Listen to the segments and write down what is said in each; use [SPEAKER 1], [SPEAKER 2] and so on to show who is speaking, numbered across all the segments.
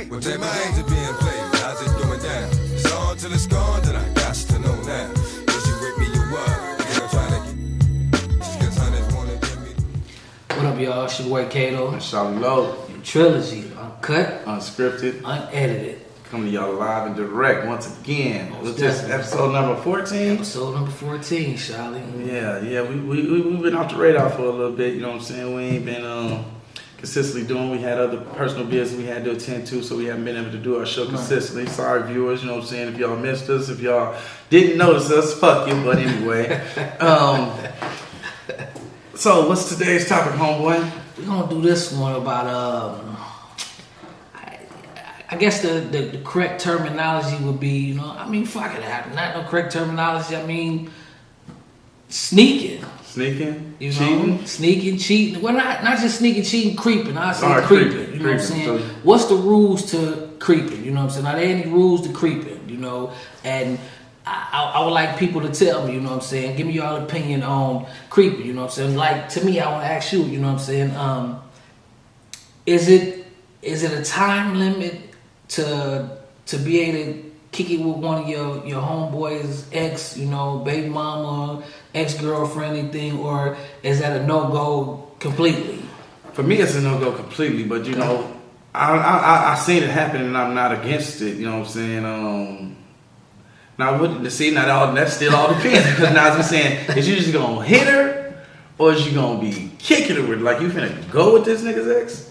[SPEAKER 1] What type of games are being played? How's it going down? It's on till it's gone, then I got to know now. Is you with me, you what? Girl trying to get... Cause hunters wanna give me...
[SPEAKER 2] What up, y'all? It's your boy Kato.
[SPEAKER 3] And Charlie Lowe.
[SPEAKER 2] Trilogy, Uncut,
[SPEAKER 3] Unscripted.
[SPEAKER 2] Unedited.
[SPEAKER 3] Coming to y'all live and direct once again.
[SPEAKER 2] Most
[SPEAKER 3] What's this, episode number 14?
[SPEAKER 2] Episode number 14, Charlie.
[SPEAKER 3] Yeah, we've been off the radar for a little bit, you know what I'm saying? We ain't been consistently doing. We had other personal business we had to attend to, so we haven't been able to do our show consistently. Sorry, viewers, you know what I'm saying? If y'all missed us, if y'all didn't notice us, fuck you, but anyway. So, what's today's topic, homeboy?
[SPEAKER 2] We're going to do this one about, I guess the correct terminology would be, fuck it, not no correct terminology, sneaking.
[SPEAKER 3] Sneaking?
[SPEAKER 2] Cheating? Sneaking, cheating. Well, not just sneaking, cheating, creeping. I say creeping. You know what I'm saying?
[SPEAKER 3] So,
[SPEAKER 2] what's the rules to creeping? You know what I'm saying? Are there any rules to creeping? You know? And I would like people to tell me, you know what I'm saying? Give me your opinion on creeping, you know what I'm saying? Like, to me, I want to ask you, you know what I'm saying? Is it a time limit to be able to kick it with one of your homeboys, ex, baby mama, ex-girlfriend, anything, or is that a no-go completely?
[SPEAKER 3] For me, it's a no-go completely, but I seen it happen and I'm not against it, you know what I'm saying? That still all depends, because now as I'm saying, is you just gonna hit her, or is you gonna be kicking her with, like, you finna go with this nigga's ex?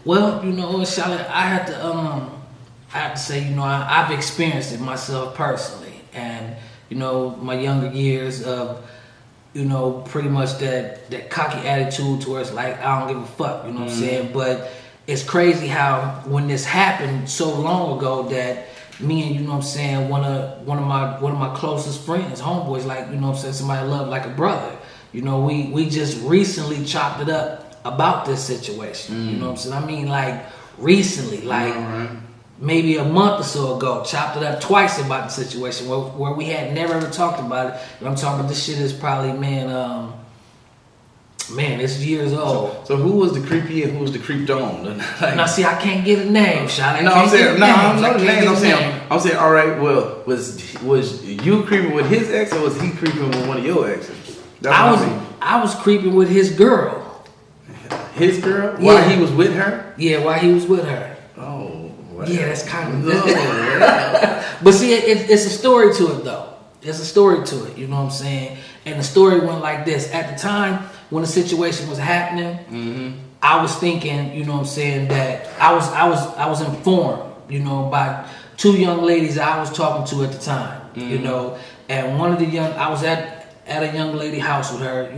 [SPEAKER 2] Well, Charlotte, I have to say, I've experienced it myself personally, and my younger years of, pretty much that cocky attitude towards, like, I don't give a fuck, you know what I'm saying? But it's crazy how when this happened so long ago that me and one of my closest friends, homeboys, like, somebody I love like a brother, we just recently chopped it up about this situation. You know what I'm saying? Like recently, like maybe a month or so ago, chopped it up twice about the situation where we had never ever talked about it. And I'm talking about this shit is probably, it's years old.
[SPEAKER 3] So who was the creepy and who was the creeped on?
[SPEAKER 2] Now see, I can't get a name, Shotty.
[SPEAKER 3] I'm saying, all right, well, was you creeping with his ex, or was he creeping with one of your exes?
[SPEAKER 2] I was creeping with his girl.
[SPEAKER 3] His girl?
[SPEAKER 2] Yeah.
[SPEAKER 3] While he was with her?
[SPEAKER 2] Yeah, while he was with her.
[SPEAKER 3] Oh, wow.
[SPEAKER 2] Yeah, that's kind of... But see, it's a story to it, though. There's a story to it, you know what I'm saying? And the story went like this. At the time when the situation was happening, I was thinking, you know what I'm saying, that I was informed, by two young ladies I was talking to at the time, and one of the I was at a young lady house with her,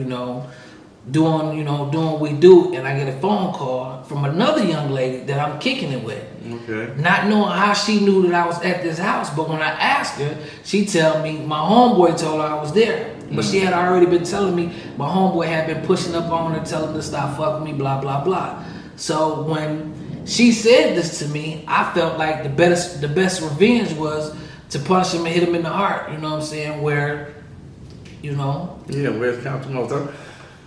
[SPEAKER 2] doing what we do, and I get a phone call from another young lady that I'm kicking it with.
[SPEAKER 3] Okay.
[SPEAKER 2] Not knowing how she knew that I was at this house, but when I asked her, she tell me my homeboy told her I was there. But she had already been telling me my homeboy had been pushing up on her, telling her to stop fucking me, blah, blah, blah. So when she said this to me, I felt like the best revenge was to punch him and hit him in the heart, you know what I'm saying, where,
[SPEAKER 3] Yeah, where's Count Motor?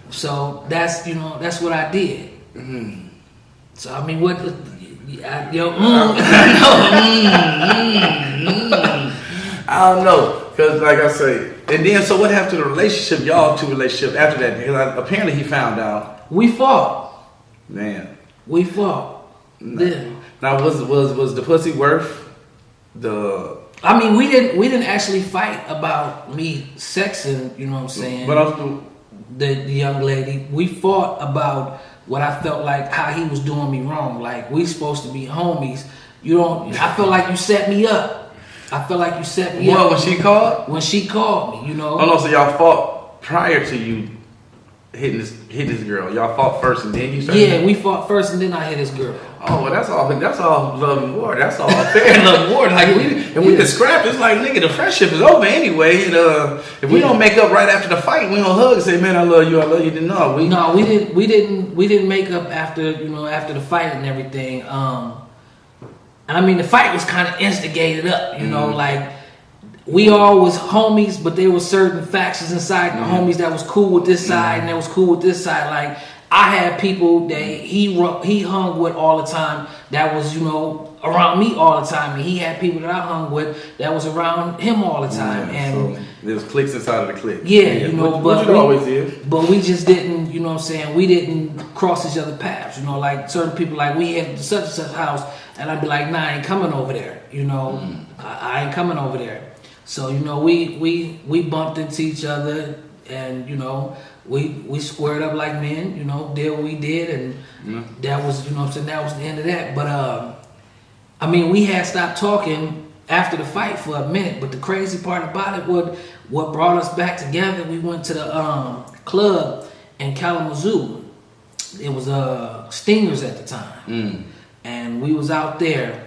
[SPEAKER 2] So that's what I did. So what?
[SPEAKER 3] I don't know, cause like I say, and then so what happened to the relationship, y'all two relationship after that? Because apparently he found out.
[SPEAKER 2] We fought.
[SPEAKER 3] Man.
[SPEAKER 2] We fought. Yeah.
[SPEAKER 3] Now was the pussy worth the?
[SPEAKER 2] We didn't actually fight about me sexing. You know what I'm saying?
[SPEAKER 3] But
[SPEAKER 2] the young lady, we fought about what I felt like how he was doing me wrong. Like, we supposed to be homies. I felt like you set me up. Up.
[SPEAKER 3] What, when she called?
[SPEAKER 2] When she called me,
[SPEAKER 3] Oh no, so y'all fought prior to you hitting this girl. Y'all fought first and then you started?
[SPEAKER 2] Yeah, we fought first and then I hit his girl.
[SPEAKER 3] Oh, well, that's all love and war. That's all fair and love and war. Like, we just scrapped. It's like, nigga, the friendship is over anyway. And if we don't make up right after the fight, we don't hug and say, man, I love you. Then no,
[SPEAKER 2] we didn't make up after the fight and everything. And the fight was kind of instigated up. Like, we all was homies, but there was certain factions inside the homies that was cool with this side and that was cool with this side. Like, I had people that he hung with all the time that was, around me all the time, and he had people that I hung with that was around him all the time.
[SPEAKER 3] Yeah,
[SPEAKER 2] and
[SPEAKER 3] so there's cliques inside of the clique.
[SPEAKER 2] Yeah, you know,
[SPEAKER 3] but always is.
[SPEAKER 2] But we just didn't, you know what I'm saying, we didn't cross each other's paths, you know, like certain people, like we had such and such house, and I'd be like, nah, I ain't coming over there, you know, I ain't coming over there. So, you know, we bumped into each other, and, you know, we squared up like men, you know, did what we did, and that was, you know what I'm saying, that was the end of that. But, I mean, we had stopped talking after the fight for a minute, but the crazy part about it, what brought us back together, we went to the club in Kalamazoo. It was Stingers at the time. And we was out there.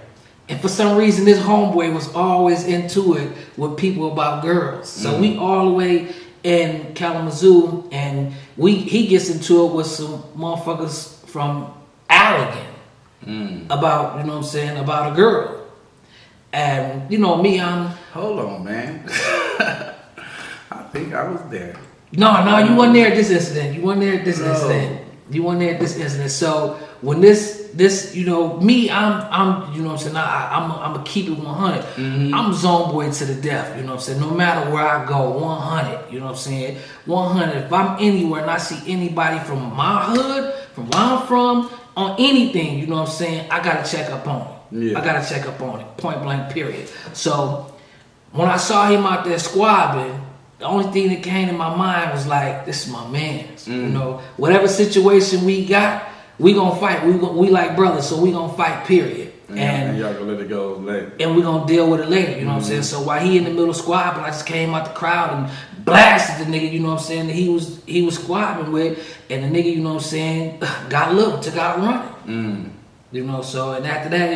[SPEAKER 2] And for some reason, this homeboy was always into it with people about girls. So we all the way in Kalamazoo, and he gets into it with some motherfuckers from Allegan about, you know what I'm saying, about a girl. And, you know, me,
[SPEAKER 3] Hold on, man. I think I was there.
[SPEAKER 2] No, you weren't there at this incident. You weren't there at this incident. So when this, you know, me, I'm, you know what I'm saying, I'm gonna keep it 100. I'm zone boy to the death, you know what I'm saying. No matter where I go, 100, you know what I'm saying. 100. If I'm anywhere and I see anybody from my hood, from where I'm from, on anything, you know what I'm saying, I gotta check up on it. I gotta check up on it, point blank, period. So when I saw him out there squabbing, the only thing that came to my mind was like, this is my man's. You know, whatever situation we got, we gonna fight. We like brothers, so we gonna fight, period.
[SPEAKER 3] And y'all gonna let it go later.
[SPEAKER 2] And we gonna deal with it later, you know what I'm saying? So while he in the middle of squabbing, I just came out the crowd and blasted the nigga, you know what I'm saying, that he was squabbing with, and the nigga, you know what I'm saying, got looked, took out running. You know, so, and after that,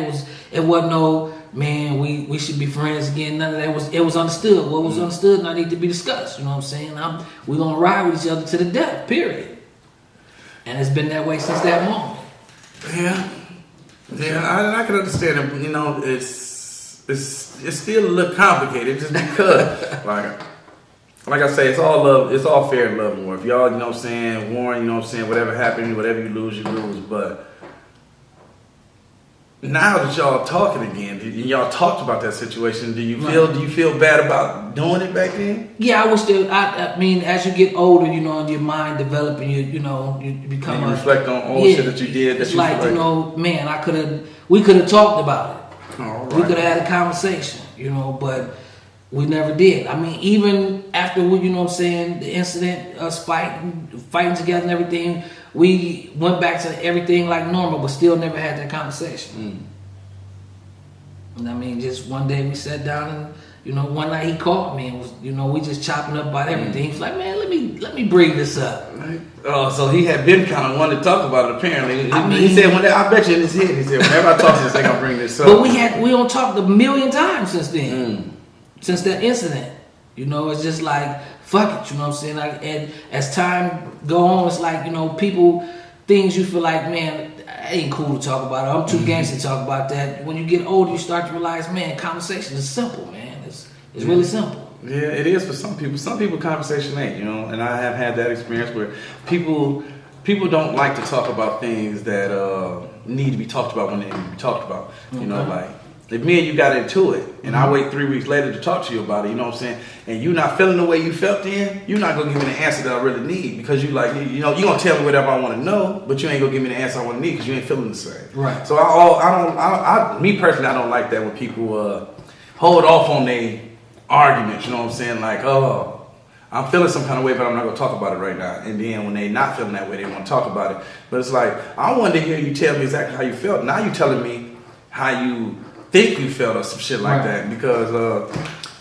[SPEAKER 2] it wasn't no, man, we should be friends again. None of that. It was understood. What was understood not need to be discussed. You know what I'm saying? We gonna ride with each other to the death. Period. And it's been that way since that moment.
[SPEAKER 3] Yeah, I can understand it. You know, it's still a little complicated just because, like I say, it's all love. It's all fair in love and war. If y'all, you know what I'm saying, Warren, you know what I'm saying, whatever happened, whatever you lose, but now that y'all talking again, y'all talked about that situation. Do you feel bad about doing it back then?
[SPEAKER 2] Yeah, I wish that. I mean, as you get older, you know, and your mind developing, you know, you become.
[SPEAKER 3] And you reflect on all the shit that you did.
[SPEAKER 2] It's like, you know, man, we could have talked about it.
[SPEAKER 3] All right.
[SPEAKER 2] We could have had a conversation, you know, but we never did. I mean, even after you know what I'm saying, the incident, us fighting together and everything, we went back to everything like normal, but still never had that conversation. And I mean, just one day we sat down and, you know, one night he called me and was, you know, we just chopping up about everything. He was like, man, let me bring this up.
[SPEAKER 3] Oh, so he had been kind of wanting to talk about it apparently.
[SPEAKER 2] I mean,
[SPEAKER 3] he said, I bet you in his head, he said, whenever I talk to this, they gonna bring this up.
[SPEAKER 2] But we don't talk a million times since then. Since that incident. You know, it's just like, fuck it, you know what I'm saying? And as time go on, it's like, you know, things you feel like, man, it ain't cool to talk about it. I'm too gangster to talk about that. When you get older, you start to realize, man, conversation is simple, man. It's really simple.
[SPEAKER 3] Yeah, it is for some people. Some people conversation ain't, you know, and I have had that experience where people don't like to talk about things that need to be talked about when they need to be talked about. You know, like, if me and you got into it, and I wait 3 weeks later to talk to you about it, you know what I'm saying, and you not feeling the way you felt then, you're not going to give me the answer that I really need, because you like, you know, you're going to tell me whatever I want to know, but you ain't going to give me the answer I want to need, because you ain't feeling the same.
[SPEAKER 2] Right.
[SPEAKER 3] So me personally, I don't like that when people hold off on their arguments, you know what I'm saying, like, oh, I'm feeling some kind of way, but I'm not going to talk about it right now. And then when they not feeling that way, they want to talk about it. But it's like, I wanted to hear you tell me exactly how you felt. Now you telling me how you think you felt or some shit like that, because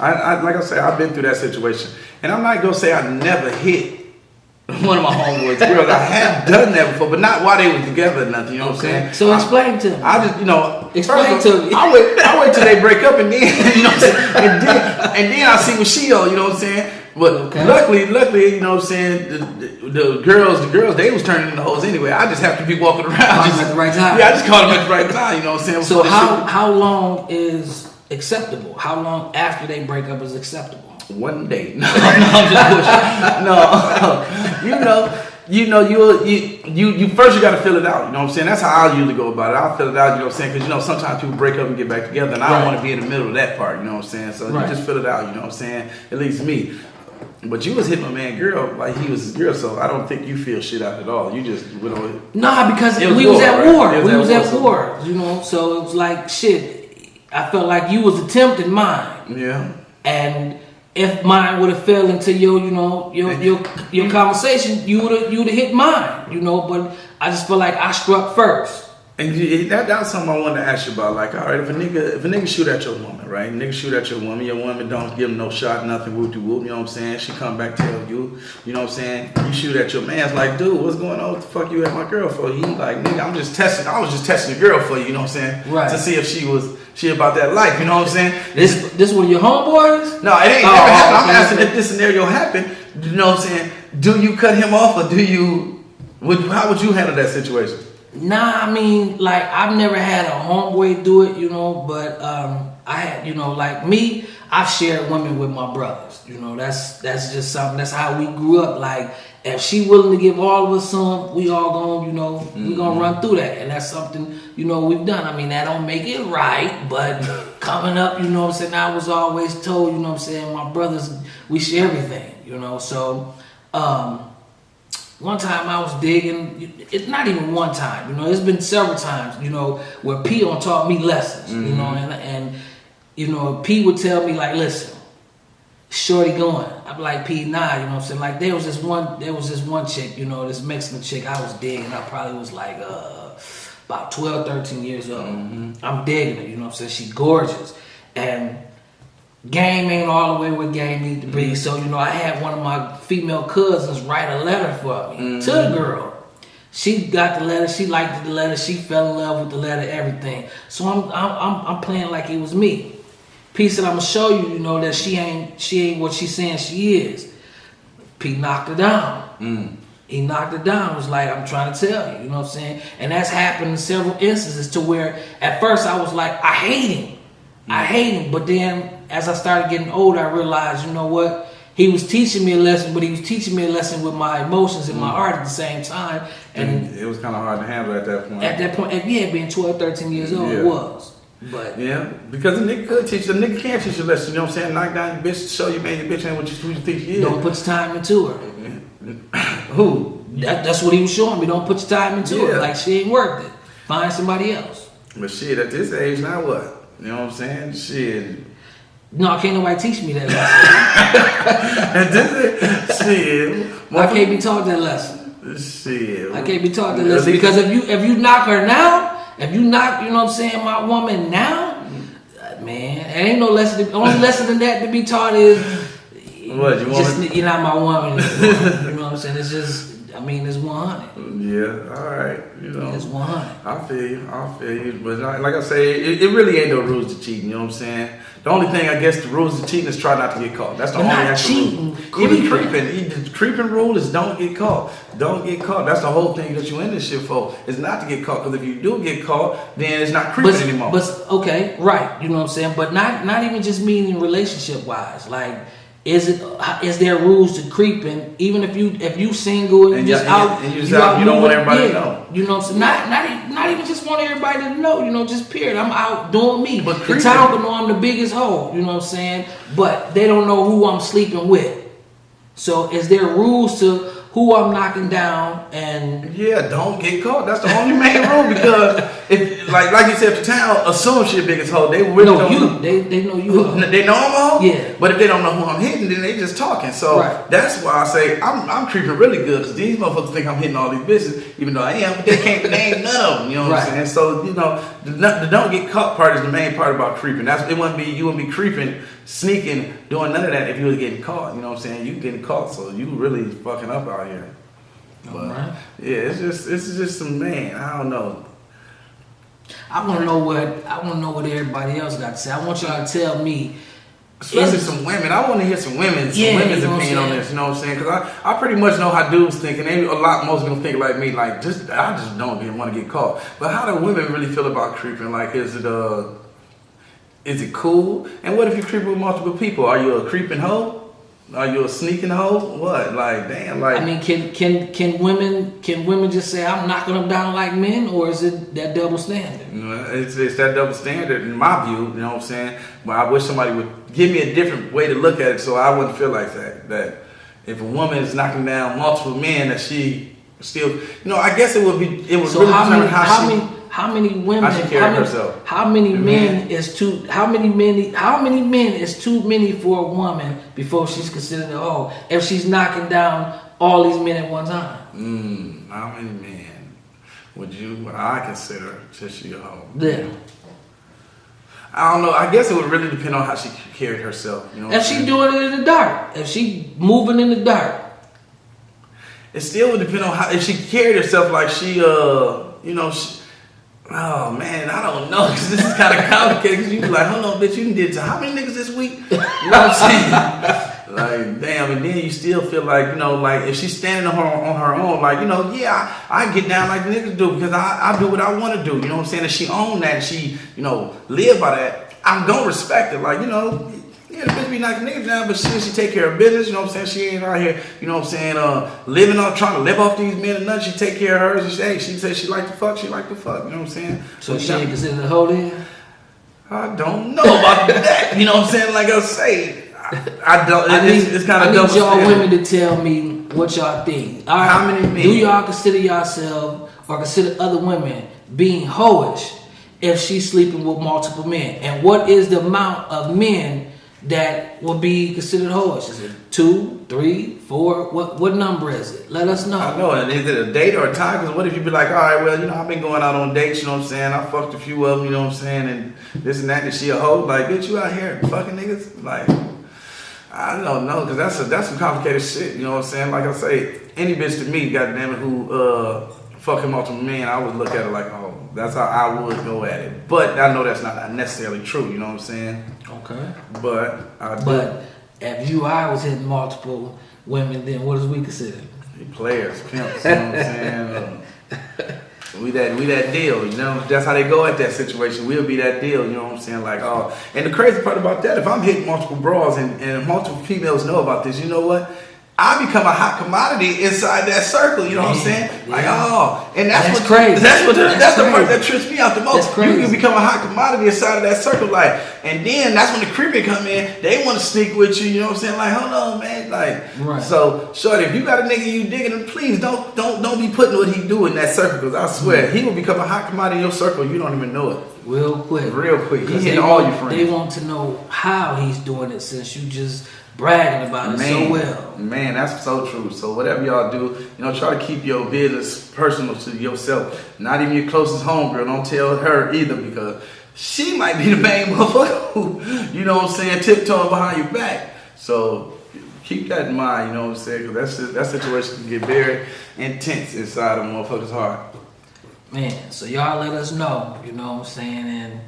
[SPEAKER 3] I like I say, I've been through that situation, and I'm not gonna say I never hit one of my homeboys girls. I have done that before, but not while they were together or nothing. You know what I'm saying?
[SPEAKER 2] So explain to me.
[SPEAKER 3] I just, you know,
[SPEAKER 2] explain to me.
[SPEAKER 3] I wait till they break up, and then you know what I'm saying, and then I see what she on. You know what I'm saying? But luckily, you know what I'm saying, the girls, they was turning into hoes anyway. I just have to be walking around.
[SPEAKER 2] At the right time.
[SPEAKER 3] Yeah, I just caught them at the right time, you know what I'm saying?
[SPEAKER 2] So how long is acceptable? How long after they break up is acceptable?
[SPEAKER 3] 1 day. No, I'm just pushing. No, you know, you know, you first you got to fill it out. You know what I'm saying? That's how I usually go about it. I'll fill it out. You know what I'm saying? Because you know sometimes people break up and get back together, and I don't want to be in the middle of that part. You know what I'm saying? So you just fill it out. You know what I'm saying? At least me. But you was hitting my man girl like he was his girl, so I don't think you feel shit out at all. You just went on.
[SPEAKER 2] Nah, because we was at war. We was at war. You know, so it was like shit. I felt like you was attempting mine.
[SPEAKER 3] Yeah.
[SPEAKER 2] And if mine would have fell into your conversation, you would have hit mine. You know, but I just feel like I struck first.
[SPEAKER 3] And that's something I wanted to ask you about. Like, all right, if a nigga shoot at your woman, right? Nigga shoot at your woman don't give him no shot, nothing, whoop de whoop. You know what I'm saying? She come back, tell you, you know what I'm saying? You shoot at your man's like, dude, what's going on? What the fuck you at my girl for? He like, nigga, I was just testing the girl for you. You know what I'm saying?
[SPEAKER 2] Right.
[SPEAKER 3] To see if she about that life. You know what I'm saying?
[SPEAKER 2] This one of your homeboys?
[SPEAKER 3] No, it ain't never happened. I'm asking if this scenario happened. You know what I'm saying? Do you cut him off or how would you handle that situation?
[SPEAKER 2] Nah, I mean, like, I've never had a homeboy do it, you know, but I had, you know, like me, I've shared women with my brothers. You know, that's just something, that's how we grew up. Like, if she willing to give all of us some, we all gonna, you know, we gonna run through that. And that's something, you know, we've done. I mean, that don't make it right, but coming up, you know what I'm saying, I was always told, you know what I'm saying, my brothers, we share everything, you know, so, one time I was digging, it's not even one time, you know, it's been several times, you know, where P done taught me lessons, you know, and you know, P would tell me like, listen, shorty going. I'd be like, P, nah, you know what I'm saying? Like there was this one chick, you know, this Mexican chick I was digging. I probably was like about 12, 13 years old. I'm digging her, you know what I'm saying? She gorgeous. And game ain't all the way where game need to be. So, you know, I had one of my female cousins write a letter for me to the girl. She got the letter, she liked the letter, she fell in love with the letter, everything. So I'm playing like it was me. P said, I'm gonna show you, you know, that she ain't what she's saying she is. P knocked her down. He knocked her down. It was like, I'm trying to tell you, you know what I'm saying? And that's happened in several instances to where at first I was like, I hate him. But then as I started getting older, I realized, you know what? He was teaching me a lesson, but he was teaching me a lesson with my emotions and my heart at the same time. And
[SPEAKER 3] it was kind of hard to handle at that point.
[SPEAKER 2] At that point, yeah, being 12, 13 years old, it was. But
[SPEAKER 3] yeah, because the nigga could teach, the nigga can teach you a lesson, you know what I'm saying? Knock down your bitch, show you, man, your bitch ain't what you think she is.
[SPEAKER 2] Don't put your time into her.
[SPEAKER 3] Who?
[SPEAKER 2] That's what he was showing me. Don't put your time into her. Like, she ain't worth it. Find somebody else.
[SPEAKER 3] But shit, at this age, now what? You know what I'm saying? Shit.
[SPEAKER 2] No, can't nobody teach me that lesson.
[SPEAKER 3] Shit.
[SPEAKER 2] I can't be taught that lesson.
[SPEAKER 3] Shit.
[SPEAKER 2] I can't be taught that lesson because if you knock her now, if you knock, you know what I'm saying, my woman now, man, there ain't no lesson. The only lesson in that to be taught is
[SPEAKER 3] what you want?
[SPEAKER 2] You're not my woman. You know what I'm saying? It's just. I mean, it's 100.
[SPEAKER 3] Yeah, all right. You know,
[SPEAKER 2] it's 100.
[SPEAKER 3] I feel you. But like I say, it really ain't no rules to cheating. You know what I'm saying? The only thing I guess the rules to cheating is try not to get caught. That's the only actual rule. Even creeping. The creeping rule is don't get caught. Don't get caught. That's the whole thing that you in this shit for. Is not to get caught. Because if you do get caught, then it's not creeping anymore.
[SPEAKER 2] But okay, right. You know what I'm saying? But not even just meaning relationship wise. Like. Is there rules to creeping? Even if you single and you just out,
[SPEAKER 3] you don't want everybody to know.
[SPEAKER 2] You know, so not even just want everybody to know. You know, just period. I'm out doing me.
[SPEAKER 3] But
[SPEAKER 2] the town can know I'm the biggest hoe. You know what I'm saying? But they don't know who I'm sleeping with. So is there rules to who I'm knocking down and
[SPEAKER 3] don't get caught. That's the only main rule because if like you said, if the town assumes she the biggest hoe, they really
[SPEAKER 2] know you. They know you.
[SPEAKER 3] They know I'm a hoe.
[SPEAKER 2] Yeah.
[SPEAKER 3] But if they don't know who I'm hitting, then they just talking. So that's why I say I'm creeping really good because these motherfuckers think I'm hitting all these bitches, even though I am. But they can't name none of them. You know what I'm saying? So you know, the don't get caught part is the main part about creeping. You wouldn't be creeping, sneaking, doing none of that if you was getting caught. You know what I'm saying? You getting caught, so you really fucking up out here. But yeah, it's just some man. I don't know.
[SPEAKER 2] I want to know what everybody else got to say. I want y'all to tell me,
[SPEAKER 3] especially some women. I want to hear some women's opinion on this. You know what I'm saying? Because I pretty much know how dudes think, and most of them think like me. Like I just don't want to get caught. But how do women really feel about creeping? Like, is it cool? And what if you creep with multiple people? Are you a creeping hoe? Are you a sneaking hoe? What? Like, damn, like.
[SPEAKER 2] I mean, can women just say I'm knocking them down like men, or is it that double standard?
[SPEAKER 3] It's that double standard in my view. You know what I'm saying? But I wish somebody would give me a different way to look at it, so I wouldn't feel like that. That if a woman is knocking down multiple men, that she still, I guess it would be. It would
[SPEAKER 2] So
[SPEAKER 3] really
[SPEAKER 2] how
[SPEAKER 3] determine
[SPEAKER 2] how many women?
[SPEAKER 3] How she carry herself.
[SPEAKER 2] How many men is too? How many men is too many for a woman before she's considered a hoe? If she's knocking down all these men at one time.
[SPEAKER 3] How many men would I consider she a hoe?
[SPEAKER 2] Yeah.
[SPEAKER 3] I don't know. I guess it would really depend on how she carried herself.
[SPEAKER 2] If she doing it in the dark, if she moving in the dark,
[SPEAKER 3] it still would depend on how if she carried herself like she, oh man, I don't know, because this is kind of complicated. Because you be like, hold on, bitch, you did to how many niggas this week? You know what I'm saying? Like, damn, and then you still feel like, like if she's standing on her own, like, I get down like niggas do because I do what I want to do. You know what I'm saying? If she own that and she, live by that, I'm gonna respect it. Like, the bitch be knocking niggas down, but she take care of business, you know what I'm saying? She ain't out here, trying to live off these men and nothing. She take care of hers. She says she like to fuck, you know what I'm saying?
[SPEAKER 2] So she ain't considered a hoe then?
[SPEAKER 3] I don't know about that. You know what I'm saying? Like I say, I don't. It's kind of double standard.
[SPEAKER 2] I need y'all women to tell me what y'all think. All right,
[SPEAKER 3] how many men?
[SPEAKER 2] Do y'all consider yourself or consider other women being hoish if she's sleeping with multiple men? And what is the amount of men that will be considered hoish? Is it 2, 3, 4? What number is it? Let us know.
[SPEAKER 3] I know. And is it a date or a time? Because what if you be like, all right, well, I've been going out on dates, you know what I'm saying? I fucked a few of them, you know what I'm saying? And this and that, and she a hoe? Like, bitch, you out here fucking niggas? Like, I don't know, because that's some complicated shit, you know what I'm saying? Like I say, any bitch to me, goddamn it, who fucking multiple men, I would look at it like, oh, that's how I would go at it. But I know that's not necessarily true, you know what I'm saying?
[SPEAKER 2] Okay.
[SPEAKER 3] But
[SPEAKER 2] if you I was hitting multiple women, then what is we consider?
[SPEAKER 3] Players, pimps, you know what I'm saying? We that deal, that's how they go at that situation. We'll be that deal, you know what I'm saying? Like, oh, and the crazy part about that, if I'm hitting multiple bras and multiple females know about this, you know what? I become a hot commodity inside that circle, you know what I'm saying?
[SPEAKER 2] Yeah.
[SPEAKER 3] Like, oh, and that's
[SPEAKER 2] crazy.
[SPEAKER 3] That's the part that trips me out the most. You can become a hot commodity inside of that circle, like, and then that's when the creeping come in. They want to sneak with you, you know what I'm saying? Like, hold on, man, like,
[SPEAKER 2] right.
[SPEAKER 3] So, shorty, if you got a nigga you digging him, please don't be putting what he do in that circle, because I swear he will become a hot commodity in your circle. You don't even know it.
[SPEAKER 2] Real quick.
[SPEAKER 3] He hitting all your friends.
[SPEAKER 2] They want to know how he's doing it since you just bragging about it so well.
[SPEAKER 3] Man, that's so true. So whatever y'all do, try to keep your business personal to yourself. Not even your closest homegirl. Don't tell her either, because she might be the main motherfucker who, you know what I'm saying, tiptoeing behind your back. So keep that in mind, you know what I'm saying, because that situation can get very intense inside a motherfucker's heart.
[SPEAKER 2] Man, so y'all let us know, you know what I'm saying, and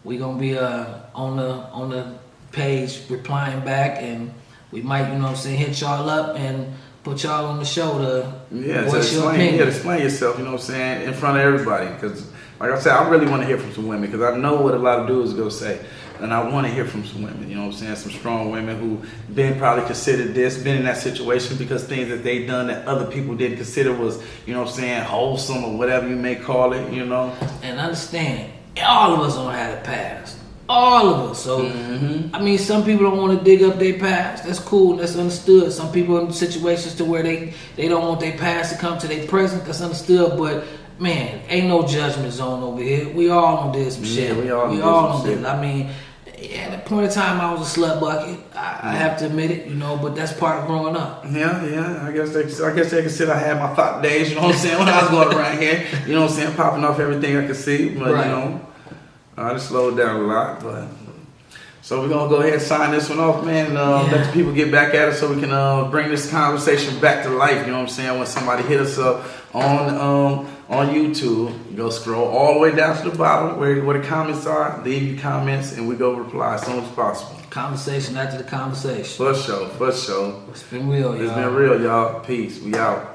[SPEAKER 2] we gonna be on the page replying back, and we might, you know what I'm saying, hit y'all up and put y'all on the show to voice your opinion.
[SPEAKER 3] Yeah, explain yourself, you know what I'm saying, in front of everybody, because like I said, I really want to hear from some women, because I know what a lot of dudes go say, and I want to hear from some women, you know what I'm saying, some strong women who been probably considered this, been in that situation because things that they done that other people didn't consider was, you know what I'm saying, wholesome or whatever you may call it,
[SPEAKER 2] And understand, all of us don't have a past. All of us. So, I mean, some people don't want to dig up their past. That's cool. That's understood. Some people in situations to where they don't want their past to come to their present. That's understood. But, man, ain't no judgment zone over here. We all on this shit.
[SPEAKER 3] We all on
[SPEAKER 2] this. I mean, at the point in time, I was a slut bucket. I have to admit it, but that's part of growing up.
[SPEAKER 3] Yeah. I guess they can say I had my thought days, you know what I'm saying, when I was going around here, you know what I'm saying, popping off everything I could see. But,
[SPEAKER 2] right.
[SPEAKER 3] I just slowed down a lot, but so we're gonna go ahead and sign this one off, man, and let the people get back at us so we can bring this conversation back to life. You know what I'm saying? When somebody hit us up on YouTube, go scroll all the way down to the bottom where the comments are. Leave your comments, and we go reply as soon as possible.
[SPEAKER 2] Conversation after the conversation.
[SPEAKER 3] For sure.
[SPEAKER 2] It's been real, y'all.
[SPEAKER 3] It's been real, y'all. Peace. We out.